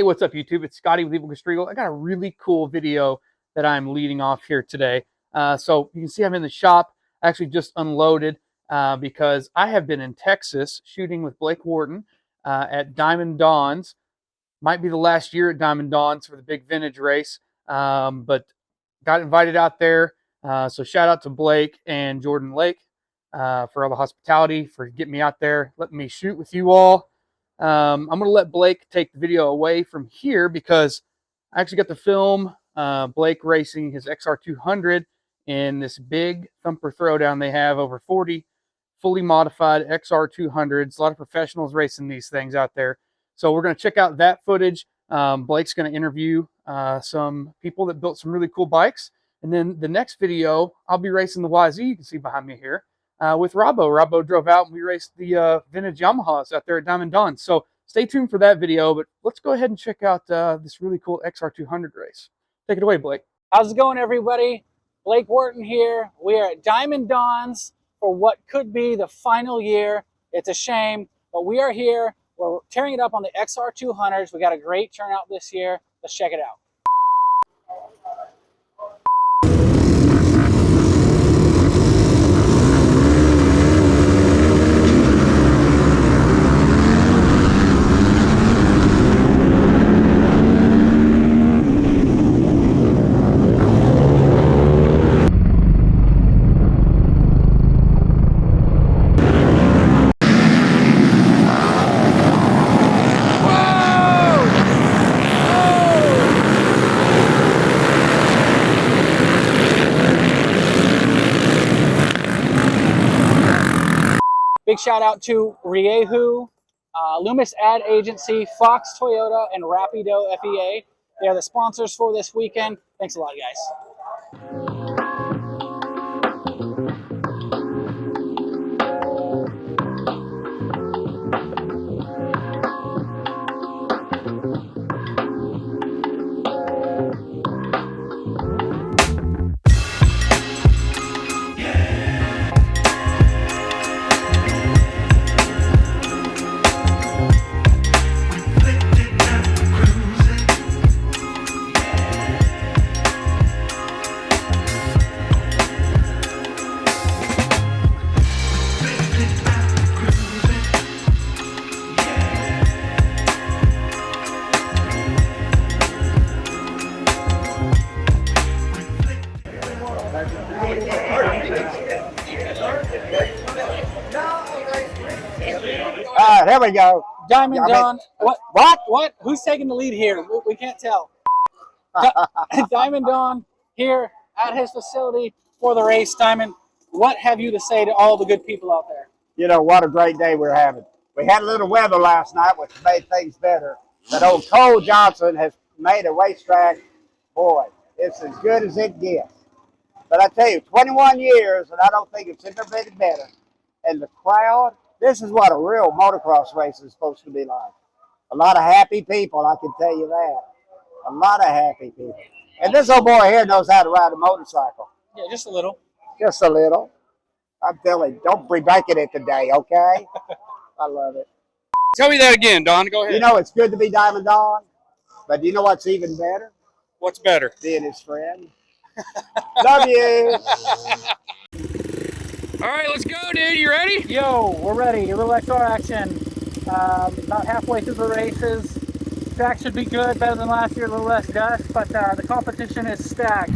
Hey, what's up, YouTube? It's Scotty with Evil Castrigo. I got a really cool video that I'm leading off here today. So you can see I'm in the shop. I actually just unloaded because I have been in Texas shooting with Blake Wharton at Diamond Dawns. Might be the last year at Diamond Dawns for the big vintage race, but got invited out there. So shout out to Blake and Jordan Lake for all the hospitality, for getting me out there, letting me shoot with you all. I'm going to let Blake take the video away from here because I actually got to film Blake racing his XR200 in this big Thumper Throwdown. They have over 40 fully modified XR200s. A lot of professionals racing these things out there. So we're going to check out that footage. Blake's going to interview some people that built some really cool bikes. And then the next video, I'll be racing the YZ, you can see behind me here, with Robbo. Robbo drove out and we raced the vintage Yamahas out there at Diamond Dawns. So stay tuned for that video, but let's go ahead and check out this really cool XR200 race. Take it away, Blake. How's it going, everybody? Blake Wharton here. We are at Diamond Dawns for what could be the final year. It's a shame, but we are here. We're tearing it up on the XR200s. We got a great turnout this year. Let's check it out. Big shout out to Riehu, Loomis Ad Agency, Fox Toyota, and Rapido FEA. They are the sponsors for this weekend. Thanks a lot, guys. All right, here we go. Diamond Dawn. What? Who's taking the lead here? We can't tell. Diamond Dawn here at his facility for the race. Diamond, what have you to say to all the good people out there? You know, what a great day we're having. We had a little weather last night, which made things better. But old Cole Johnson has made a racetrack, boy, it's as good as it gets. But I tell you, 21 years, and I don't think it's ever been better. And the crowd, this is what a real motocross race is supposed to be like. A lot of happy people, I can tell you that. A lot of happy people. And this old boy here knows how to ride a motorcycle. Yeah, just a little. Just a little. I'm telling you, don't be breaking it today, okay? I love it. Tell me that again, Don. Go ahead. You know, it's good to be Diamond Dawn, but you know what's even better? What's better? Being his friend. Love you. All right, let's go, dude. You ready? Yo, we're ready. A little XR action. About halfway through the races. Track should be good, better than last year, a little less dust, but the competition is stacked.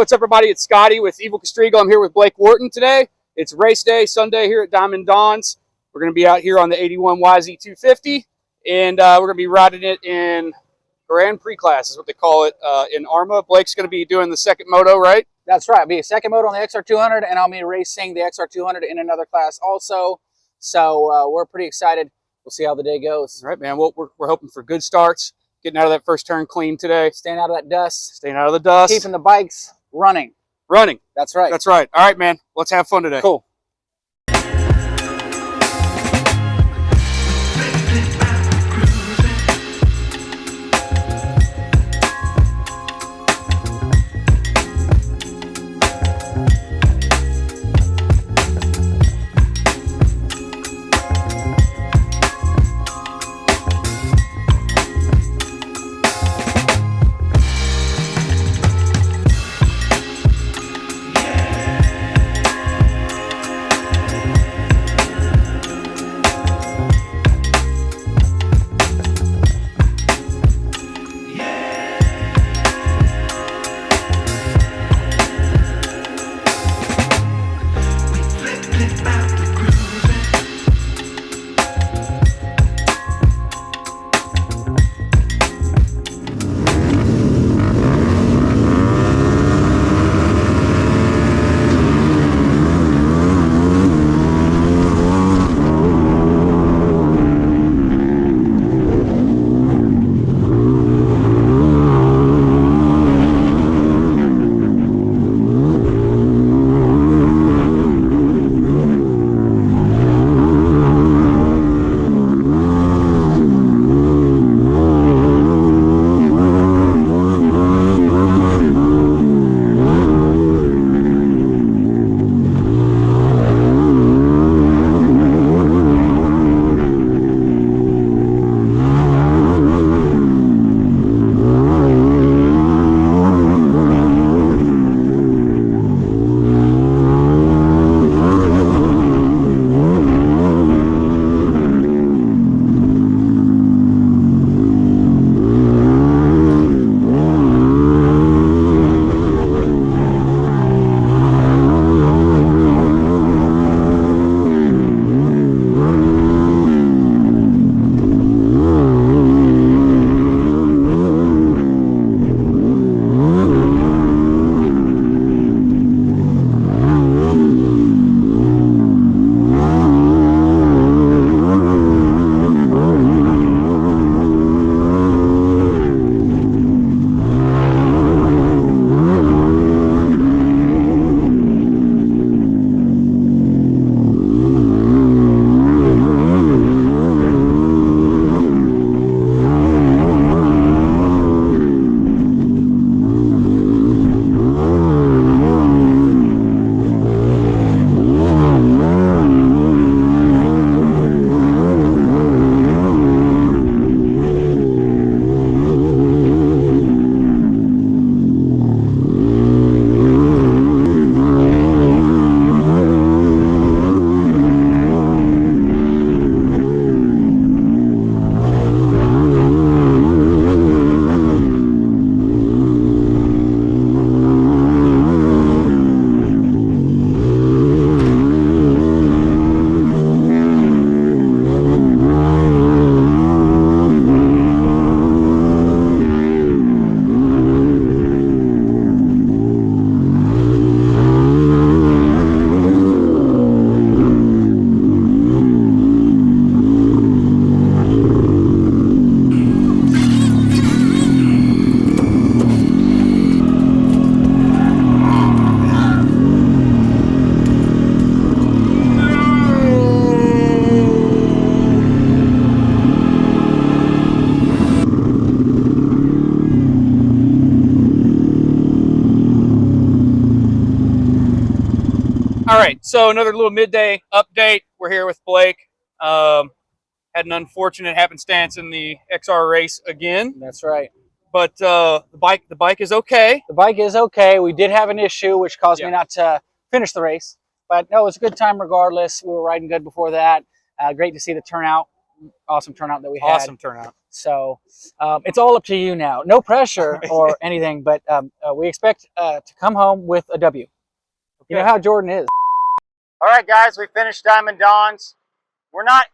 what's up, everybody? It's Scotty with Evil Castrigo. I'm here with Blake Wharton today. It's race day, Sunday here at Diamond Dawns. We're going to be out here on the 81 YZ250, and we're going to be riding it in Grand Prix class, is what they call it, in ARMA. Blake's going to be doing the second moto, right? That's right. I'll be a second moto on the XR200, and I'll be racing the XR200 in another class also. So we're pretty excited. We'll see how the day goes. All right, man. Well, we're hoping for good starts, getting out of that first turn clean today. Staying out of that dust. Staying out of the dust. Keeping the bikes running. Running. That's right. That's right. All right, man. Let's have fun today. Cool. All right, so another little midday update. We're here with Blake. Had an unfortunate happenstance in the XR race again. That's right. But the bike is okay. The bike is okay. We did have an issue, which caused me not to finish the race. But no, it was a good time regardless. We were riding good before that. Great to see the turnout awesome turnout that we had. Awesome turnout. So it's all up to you now. No pressure or anything, but we expect to come home with a W. You know how Jordan is. All right, guys, we finished Diamond Dawns. We're not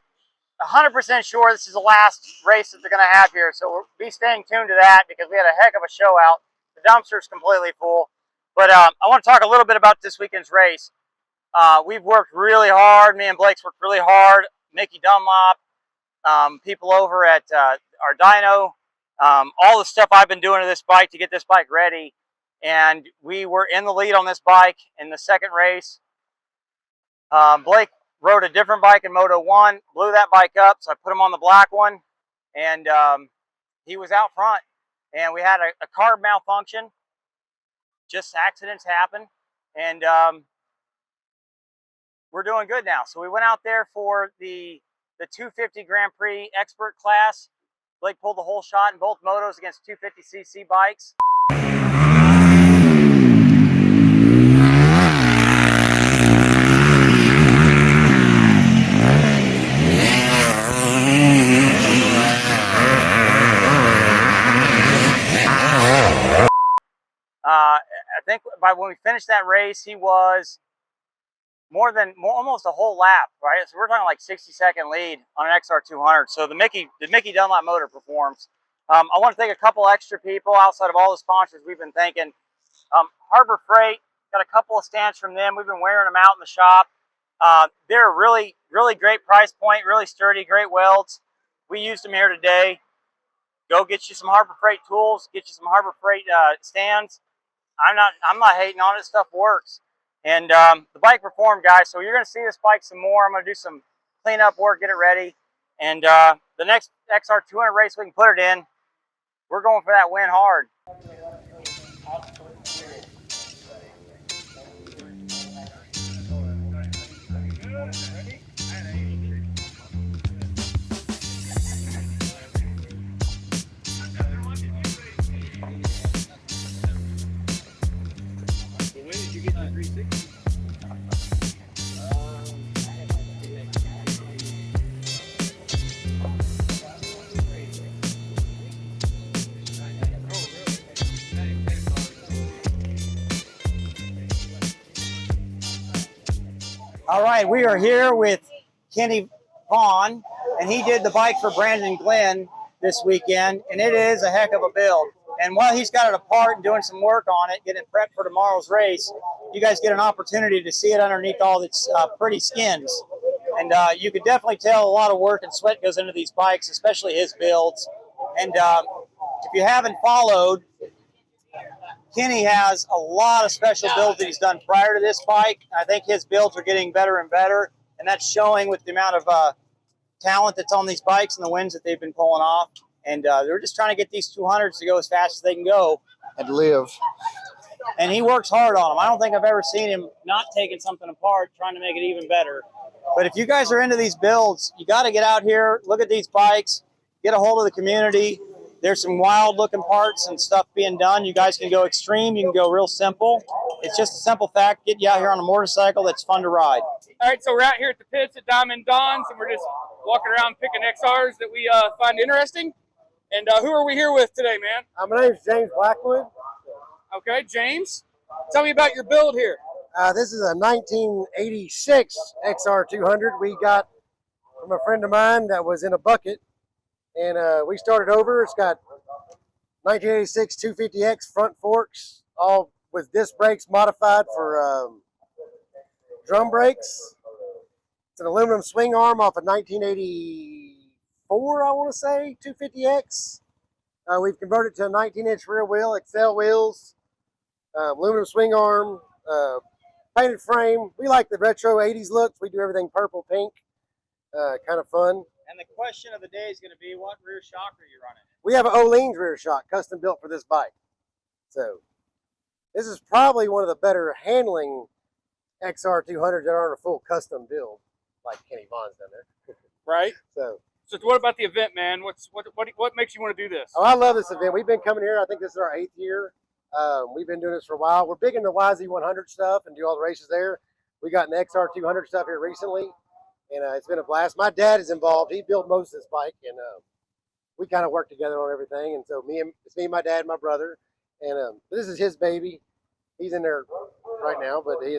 100% sure this is the last race that they're going to have here, so we'll be staying tuned to that because we had a heck of a show out. The dumpster's completely full. But I want to talk a little bit about this weekend's race. We've worked really hard. Me and Blake's worked really hard. Mickey Dunlop, people over at our dyno, all the stuff I've been doing to this bike to get this bike ready. And we were in the lead on this bike in the second race. Blake rode a different bike in Moto 1, blew that bike up, so I put him on the black one, and he was out front. And we had a carb malfunction. Just accidents happen, and we're doing good now. So we went out there for the 250 Grand Prix expert class. Blake pulled the whole shot in both motos against 250cc bikes. I think by when we finished that race, he was almost a whole lap, right? So we're talking like 60-second lead on an XR200. So the Mickey Dunlop motor performs. I want to thank a couple extra people outside of all the sponsors we've been thanking. Harbor Freight, got a couple of stands from them. We've been wearing them out in the shop. They're a really, really great price point, really sturdy, great welds. We used them here today. Go get you some Harbor Freight tools, get you some Harbor Freight stands. I'm not hating on it. Stuff works. And the bike performed, guys. So you're going to see this bike some more. I'm going to do some cleanup work, get it ready. And the next XR200 race we can put it in, we're going for that win hard. All right, we are here with Kenny Vaughn, and he did the bike for Brandon Glenn this weekend, and it is a heck of a build. And while he's got it apart and doing some work on it, getting it prepped for tomorrow's race, you guys get an opportunity to see it underneath all its pretty skins. And you could definitely tell a lot of work and sweat goes into these bikes, especially his builds. And if you haven't followed, Kenny has a lot of special builds that he's done prior to this bike. I think his builds are getting better and better, and that's showing with the amount of talent that's on these bikes and the wins that they've been pulling off. And they're just trying to get these 200s to go as fast as they can go. And live. And he works hard on them. I don't think I've ever seen him not taking something apart, trying to make it even better. But if you guys are into these builds, you got to get out here, look at these bikes, get a hold of the community. There's some wild looking parts and stuff being done. You guys can go extreme. You can go real simple. It's just a simple fact. Get you out here on a motorcycle that's fun to ride. All right, so we're out here at the pits at Diamond Dawns, and we're just walking around picking XRs that we find interesting. And who are we here with today, man? My name is James Blackwood. Okay, James, tell me about your build here. This is a 1986 XR200 we got from a friend of mine that was in a bucket. And we started over. It's got 1986 250X front forks, all with disc brakes modified for drum brakes. It's an aluminum swing arm off of 1984, I want to say, 250X. We've converted to a 19-inch rear wheel, Excel wheels, aluminum swing arm, painted frame. We like the retro 80s looks. We do everything purple, pink, kind of fun. And the question of the day is going to be, what rear shock are you running? We have an O'Lean's rear shock, custom built for this bike. So this is probably one of the better handling XR200s that aren't a full custom build, like Kenny Vaughn's done there. Right. So what about the event, man? What makes you want to do this? I love this event. We've been coming here. I think this is our 8th year. We've been doing this for a while. We're big into YZ100 stuff and do all the races there. We got an XR200 stuff here recently. and it's been a blast. My dad is involved. He built most of this bike, and we kind of work together on everything. And so it's me, my dad, and my brother, and this is his baby. He's in there right now, but he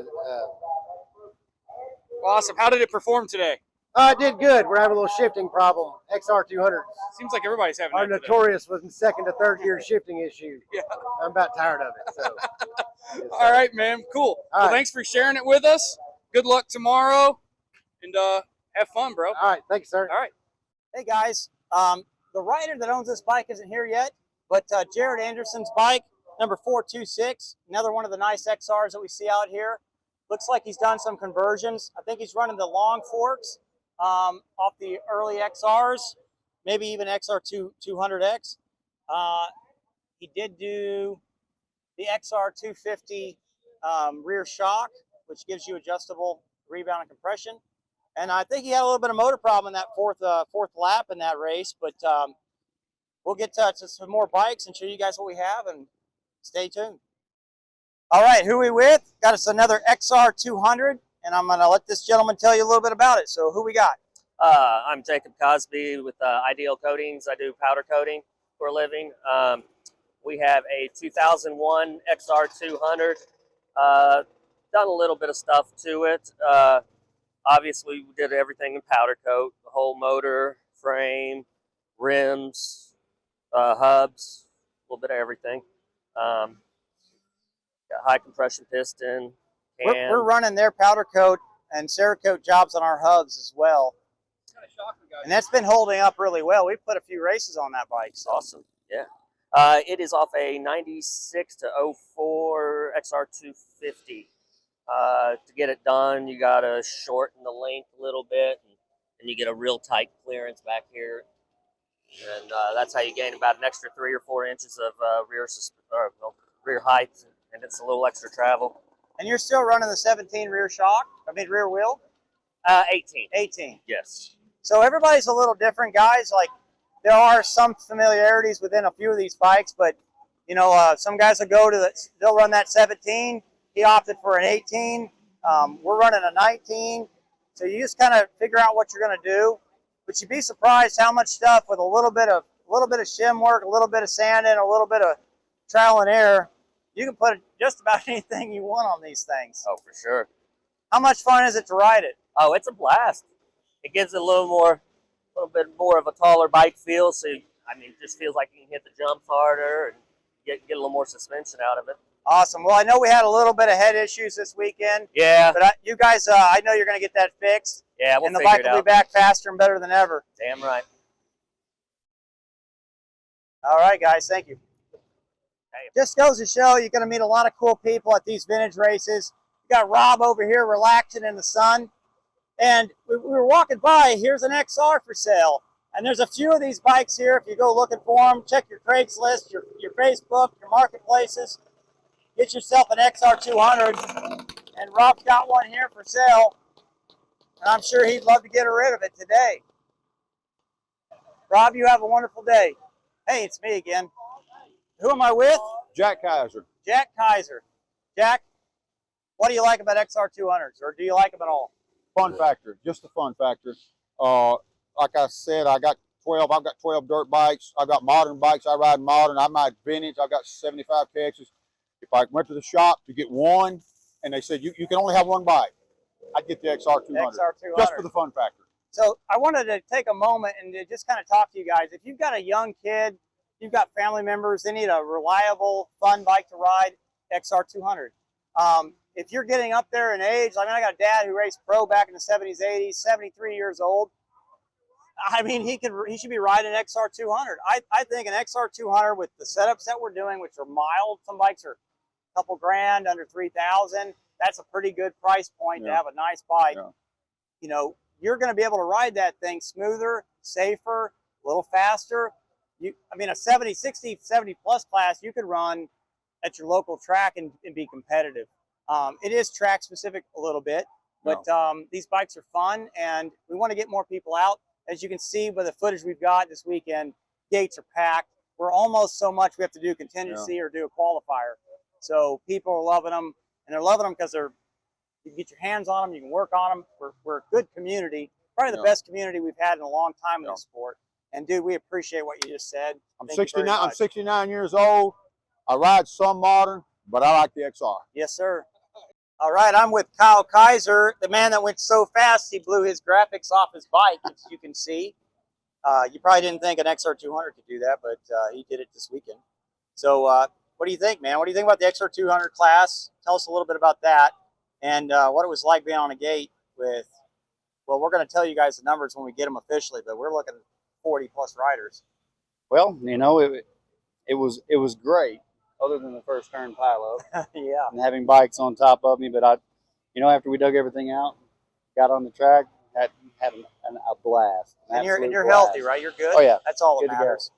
Awesome. How did it perform today? it did good. We're having a little shifting problem. XR200s Seems like everybody's having are that today. notorious with second to third gear shifting issues. Yeah. I'm about tired of it. So. All right, man. Cool. Well, right. thanks for sharing it with us. Good luck tomorrow, and have fun, bro. All right. Thanks, sir. All right. Hey guys, the rider that owns this bike isn't here yet, but Jared Anderson's bike, number 426, another one of the nice XRs that we see out here. Looks like he's done some conversions. I think he's running the long forks off the early XRs, maybe even XR200X. He did do the XR250 rear shock, which gives you adjustable rebound and compression. And I think he had a little bit of motor problem in that fourth lap in that race, but we'll get to some more bikes and show you guys what we have, and stay tuned. All right, who are we with? Got us another XR200, and I'm gonna let this gentleman tell you a little bit about it. So who we got? I'm Jacob Cosby with Ideal Coatings. I do powder coating for a living. We have a 2001 XR200. Done a little bit of stuff to it. Obviously, we did everything in powder coat, the whole motor, frame, rims, hubs, a little bit of everything. Got high compression piston. We're running their powder coat and Cerakote jobs on our hubs as well. And that's been holding up really well. We've put a few races on that bike. So. Awesome, yeah. It is off a 96 to 04 XR250. To get it done, you got to shorten the length a little bit, and you get a real tight clearance back here. And that's how you gain about an extra 3 or 4 inches of rear height, and it's a little extra travel. And you're still running the 17 rear wheel? 18. 18. Yes. So everybody's a little different, guys. Like, there are some familiarities within a few of these bikes, but, you know, some guys will they'll run that 17. He opted for an 18. We're running a 19. So you just kind of figure out what you're going to do. But you'd be surprised how much stuff with a little bit of shim work, a little bit of sanding, a little bit of trial and error, you can put just about anything you want on these things. Oh, for sure. How much fun is it to ride it? Oh, it's a blast. It gives it a little bit more of a taller bike feel. So, I mean, it just feels like you can hit the jumps harder and get a little more suspension out of it. Awesome. Well, I know we had a little bit of head issues this weekend. Yeah. But you guys, I know you're going to get that fixed. Yeah, we'll and the figure bike it will out. be back faster and better than ever. Damn right. All right, guys. Thank you. Just goes to show you're going to meet a lot of cool people at these vintage races. You got Rob over here relaxing in the sun. And we were walking by. Here's an XR for sale. And there's a few of these bikes here. If you go looking for them, check your Craigslist, your Facebook, your marketplaces. Get yourself an XR200. And Rob's got one here for sale. And I'm sure he'd love to get rid of it today. Rob, you have a wonderful day. Hey, it's me again. Who am I with? Jack Kaiser. Jack Kaiser. Jack, what do you like about XR200s, or do you like them at all? Fun factor, just the fun factor. Like I said, I've got 12 dirt bikes. I've got modern bikes. I ride modern. I ride vintage. I've got 75 Texas. If I went to the shop to get one, and they said, you can only have one bike, I'd get the XR200. XR200. Just for the fun factor. So I wanted to take a moment and to just kind of talk to you guys. If you've got a young kid, you've got family members, they need a reliable, fun bike to ride, XR200. If you're getting up there in age, I mean, I got a dad who raced pro back in the 70s, 80s, 73 years old. I mean, he should be riding an XR200. I think an XR200 with the setups that we're doing, which are mild, some bikes are a couple grand, under 3,000. That's a pretty good price point to have a nice bike. Yeah. You know, you're going to be able to ride that thing smoother, safer, a little faster. I mean, a 70, 60, 70 plus class, you could run at your local track and be competitive. It is track specific a little bit, but these bikes are fun and we want to get more people out. As you can see by the footage we've got this weekend, gates are packed. We're almost so much we have to do contingency or do a qualifier. So people are loving them, and they're loving them because you can get your hands on them, you can work on them. We're a good community, probably the Yeah. best community we've had in a long time in Yeah. this sport. And dude, we appreciate what you just said. I'm Thank you very 69. I'm much. 69 years old. I ride some modern, but I like the XR. Yes, sir. All right, I'm with Kyle Kaiser, the man that went so fast he blew his graphics off his bike, as you can see. You probably didn't think an XR200 could do that, but he did it this weekend. So what do you think, man? What do you think about the XR200 class? Tell us a little bit about that and what it was like being on a gate with, well, we're going to tell you guys the numbers when we get them officially, but we're looking at 40-plus riders. Well, you know, it was great, other than the first turn pileup Yeah. and having bikes on top of me. But after we dug everything out, got on the track, had a blast. And you're Absolute healthy, blast. right? You're good? Oh yeah, That's all that good to go. matters.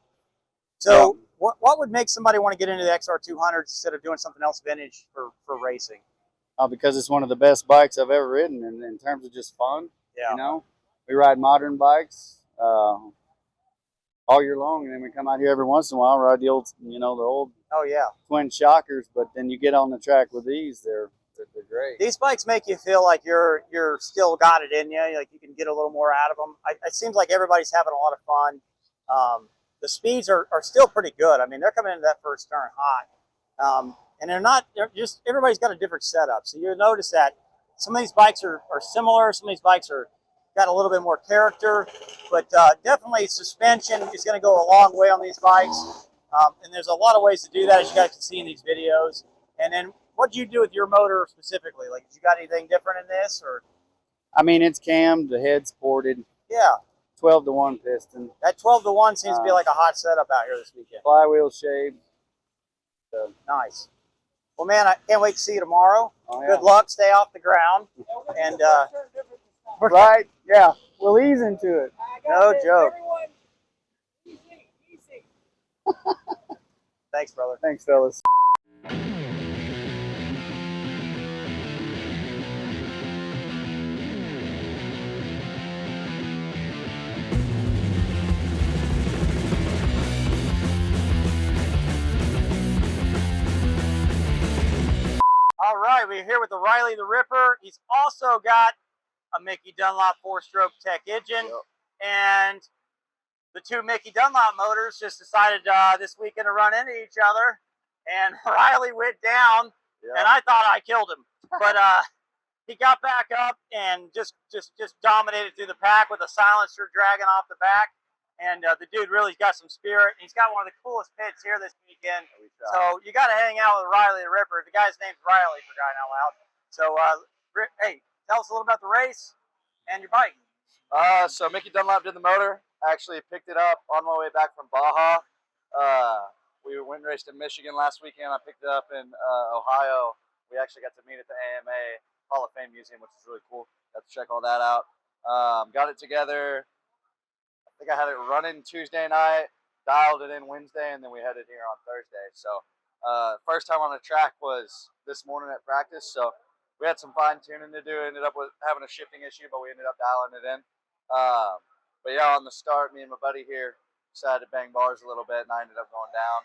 So what would make somebody want to get into the XR200s instead of doing something else vintage for racing? Because it's one of the best bikes I've ever ridden, and in terms of just fun. Yeah. You know, we ride modern bikes all year long, and then we come out here every once in a while, ride the old Oh, yeah. twin shockers. But then you get on the track with these, they're great. These bikes make you feel like you're still got it in you. Like you can get a little more out of them. It seems like everybody's having a lot of fun. The speeds are still pretty good. I mean, they're coming into that first turn hot. And they're just, everybody's got a different setup. So you'll notice that some of these bikes are similar. Some of these bikes got a little bit more character, but definitely suspension is going to go a long way on these bikes. And there's a lot of ways to do that, as you guys can see in these videos. And then what do you do with your motor specifically? Like, you got anything different in this, or? I mean, it's cammed, the head's ported, Yeah. 12-to-1 piston, That 12-to-1 seems to be like a hot setup out here this weekend. flywheel shaped. Nice. Well, man, I can't wait to see you tomorrow. Oh, yeah. Good luck. Stay off the ground. And Right? Yeah, we'll ease into it. no joke. Thanks, brother. Thanks, fellas. All right, we're here with the Riley the Ripper. He's also got a Mickey Dunlop 4-stroke tech engine. And the two Mickey Dunlop motors just decided this weekend to run into each other. And Riley went down, and I thought I killed him. But he got back up and just dominated through the pack with a silencer dragging off the back. And the dude really's got some spirit. He's got one of the coolest pits here this weekend. So you got to hang out with Riley the Ripper. The guy's name's Riley, for crying out loud. So, hey, tell us a little about the race and your bike. So Mickey Dunlop did the motor. I actually picked it up on my way back from Baja. We went and raced in Michigan last weekend. I picked it up in Ohio. We actually got to meet at the AMA Hall of Fame Museum, which is really cool. Got to check all that out. Got it together. I think I had it running Tuesday night, dialed it in Wednesday, and then we headed here on Thursday. So first time on the track was this morning at practice. So we had some fine tuning to do. Ended up with having a shifting issue, but we ended up dialing it in. But yeah, on the start, me and my buddy here decided to bang bars a little bit, and I ended up going down.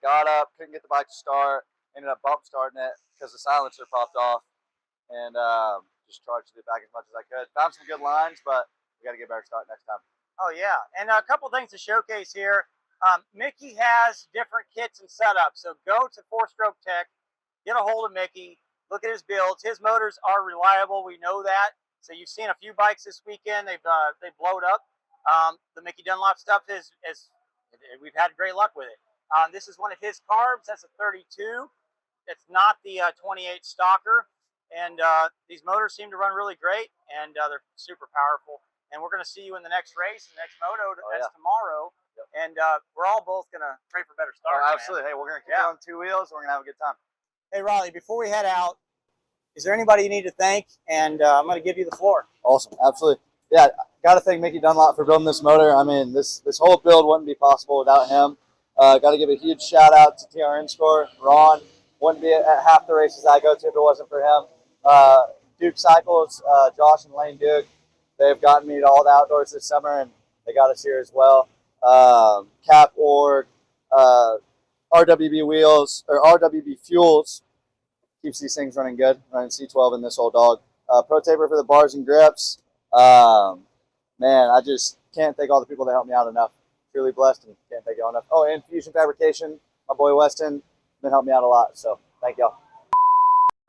Got up, couldn't get the bike to start. Ended up bump starting it because the silencer popped off, and just charged it back as much as I could. Found some good lines, but we got to get a better start next time. Oh, yeah. And a couple things to showcase here. Mickey has different kits and setups. So go to 4-Stroke Tech, get a hold of Mickey, look at his builds. His motors are reliable. We know that. So you've seen a few bikes this weekend. They've blowed up. The Mickey Dunlop stuff we've had great luck with it. This is one of his carbs. That's a 32. It's not the 28 stalker. And these motors seem to run really great, and they're super powerful. And we're going to see you in the next race, the next Moto. That's tomorrow. Yep. And we're all both going to pray for better starts. Oh, absolutely. Man. Hey, we're going to keep it on 2 wheels. We're going to have a good time. Hey, Riley, before we head out, is there anybody you need to thank? And I'm going to give you the floor. Awesome. Absolutely. Yeah, got to thank Mickey Dunlop for building this motor. I mean, this whole build wouldn't be possible without him. Got to give a huge shout out to TRN Score. Ron wouldn't be at half the races I go to if it wasn't for him. Duke Cycles, Josh and Lane Duke, they've gotten me to all the outdoors this summer, and they got us here as well. Cap Org, RWB Wheels, or RWB Fuels, keeps these things running good. Running C12 in this old dog. Pro Taper for the bars and grips. Man, I just can't thank all the people that helped me out enough. Truly blessed and can't thank y'all enough. Oh, and Fusion Fabrication, my boy Weston, been helping me out a lot. So thank y'all.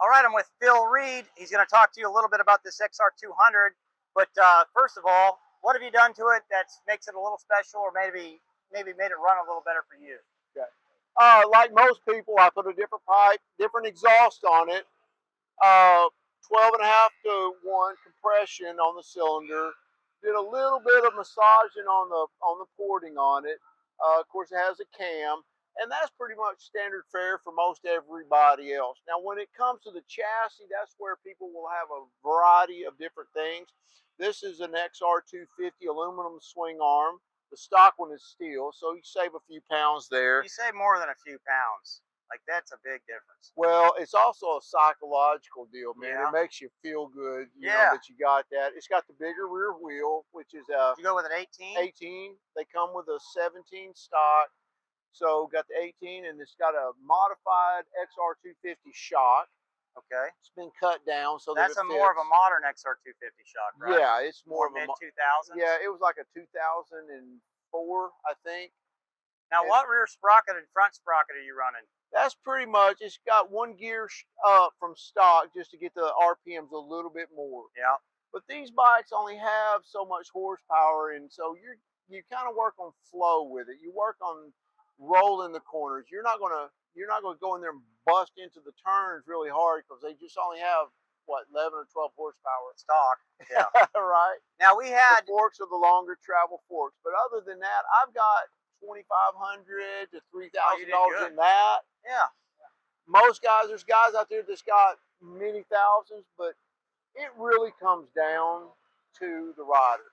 All right, I'm with Phil Reed. He's going to talk to you a little bit about this XR200. But first of all, what have you done to it that makes it a little special, or maybe made it run a little better for you? Okay. Like most people, I put a different pipe, different exhaust on it. 12.5 to 1 compression on the cylinder. Did a little bit of massaging on the porting on it. Of course, it has a cam, and that's pretty much standard fare for most everybody else. Now, when it comes to the chassis, that's where people will have a variety of different things. This is an XR250 aluminum swing arm. The stock one is steel, so you save a few pounds there. You save more than a few pounds. Like, that's a big difference. Well, it's also a psychological deal, man. Yeah. It makes you feel good, you Yeah. know, that you got that. It's got the bigger rear wheel, which is You go with an 18? 18. They come with a 17 stock. So got the 18, and it's got a modified XR250 shock. Okay. It's been cut down so That's that it more of a fits. modern XR250 shock, right? Yeah, it's more of a mid-2000s? Yeah, it was like a 2004, I think. Now, what rear sprocket and front sprocket are you running? That's pretty much, it's got one gear up from stock just to get the RPMs a little bit more. Yeah. But these bikes only have so much horsepower, and so you kind of work on flow with it. You work on rolling the corners. You're not gonna go in there and bust into the turns really hard because they just only have what, 11 or 12 horsepower stock. Yeah. Right. Now we had the forks are the longer travel forks, but other than that, I've got $2,500 to $3,000 in that. Yeah. Most guys, there's guys out there that's got many thousands, but it really comes down to the rider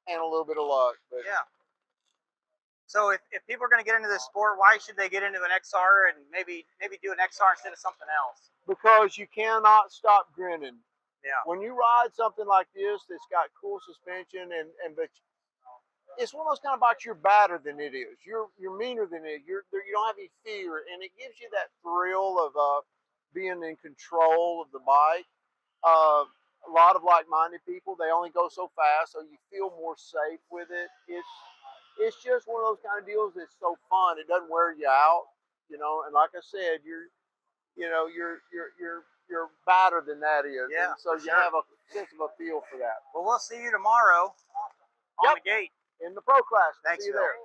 and a little bit of luck. But yeah. So if people are going to get into this sport, why should they get into an XR and maybe do an XR instead of something else? Because you cannot stop grinning. Yeah. When you ride something like this that's got cool suspension but it's one of those kind of bikes, you're badder than it is. You're meaner than it is. You don't have any fear, and it gives you that thrill of being in control of the bike. A lot of like-minded people, they only go so fast, so you feel more safe with it. It's just one of those kind of deals that's so fun. It doesn't wear you out, you know. And like I said, you're badder than that is. Yeah. And so you have a sense of a feel for that. Well, we'll see you tomorrow on the gate. In the pro class. Thanks, see you Phil. there.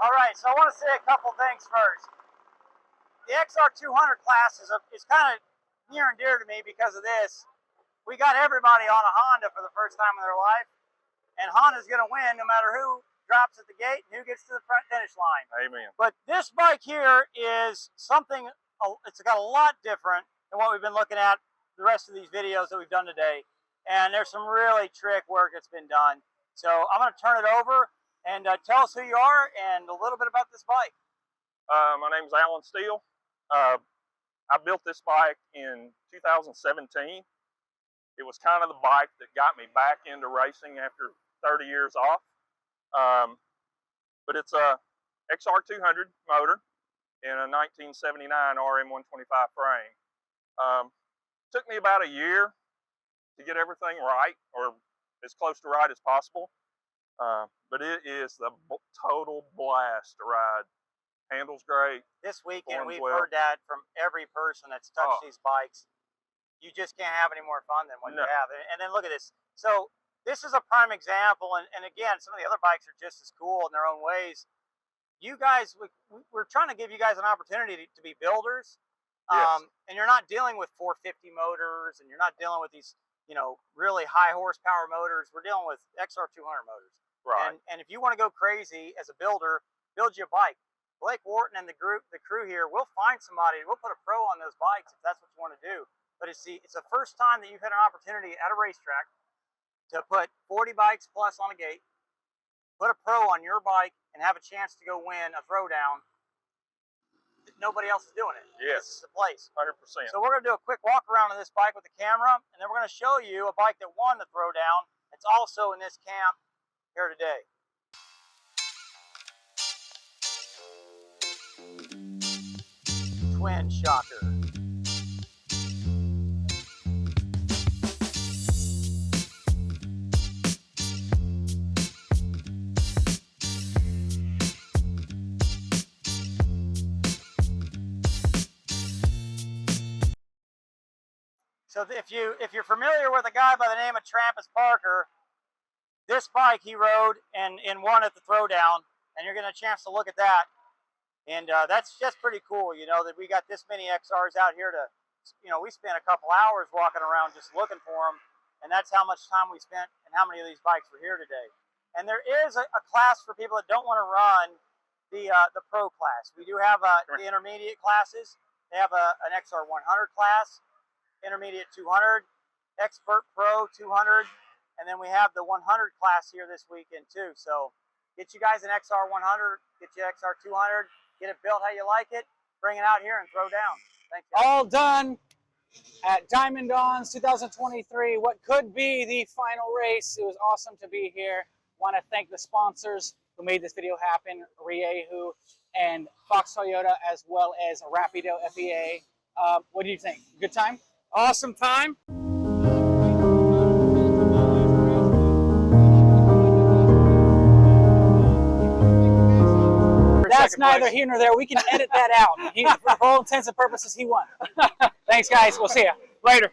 All right, so I want to say a couple things first. The XR200 class is kind of near and dear to me because of this. We got everybody on a Honda for the first time in their life, and Honda's going to win no matter who drops at the gate and who gets to the front finish line. Amen. But this bike here is something, it's got a lot different than what we've been looking at the rest of these videos that we've done today. And there's some really trick work that's been done. So I'm going to turn it over and tell us who you are and a little bit about this bike. My name is Alan Steele. I built this bike in 2017. It was kind of the bike that got me back into racing after 30 years off. But it's a XR200 motor in a 1979 RM125 frame. Took me about a year to get everything right, or as close to right as possible, but it is the total blast to ride. Handles great. This weekend we've well. heard that from every person that's touched these bikes. You just can't have any more fun than what you have. And then look at this. So this is a prime example, and again, some of the other bikes are just as cool in their own ways. You guys, we're trying to give you guys an opportunity to be builders, and you're not dealing with 450 motors, and you're not dealing with these, you know, really high horsepower motors. We're dealing with XR200 motors. Right. And if you want to go crazy as a builder, build you a bike. Blake Wharton and the crew here, we'll find somebody. We'll put a pro on those bikes if that's what you want to do. But it's the first time that you've had an opportunity at a racetrack to put 40 bikes plus on a gate, put a pro on your bike, and have a chance to go win a throwdown. Nobody else is doing it. Yes. This is the place. 100%. So we're going to do a quick walk around on this bike with the camera, and then we're going to show you a bike that won the throwdown. It's also in this camp here today. Twin shocker. So if you're familiar with a guy by the name of Trampus Parker, this bike he rode and won at the Throwdown, and you're getting a chance to look at that. And that's just pretty cool, you know, that we got this many XRs out here to, you know, we spent a couple hours walking around just looking for them, and that's how much time we spent and how many of these bikes were here today. And there is a class for people that don't want to run the pro class. We do have the intermediate classes. They have an XR100 class, intermediate 200, expert pro 200, and then we have the 100 class here this weekend too. So get you guys an XR100, get you XR200, get it built how you like it, bring it out here and throw down. Thank you. All done at Diamond Dawns 2023. What could be the final race. It was awesome to be here. Want to thank the sponsors who made this video happen, Riehu and Fox Toyota, as well as Rapido FEA. What do you think? Good time? Awesome time. That's neither here nor there. We can edit that out. For all intents and purposes, he won. Thanks, guys. We'll see you later.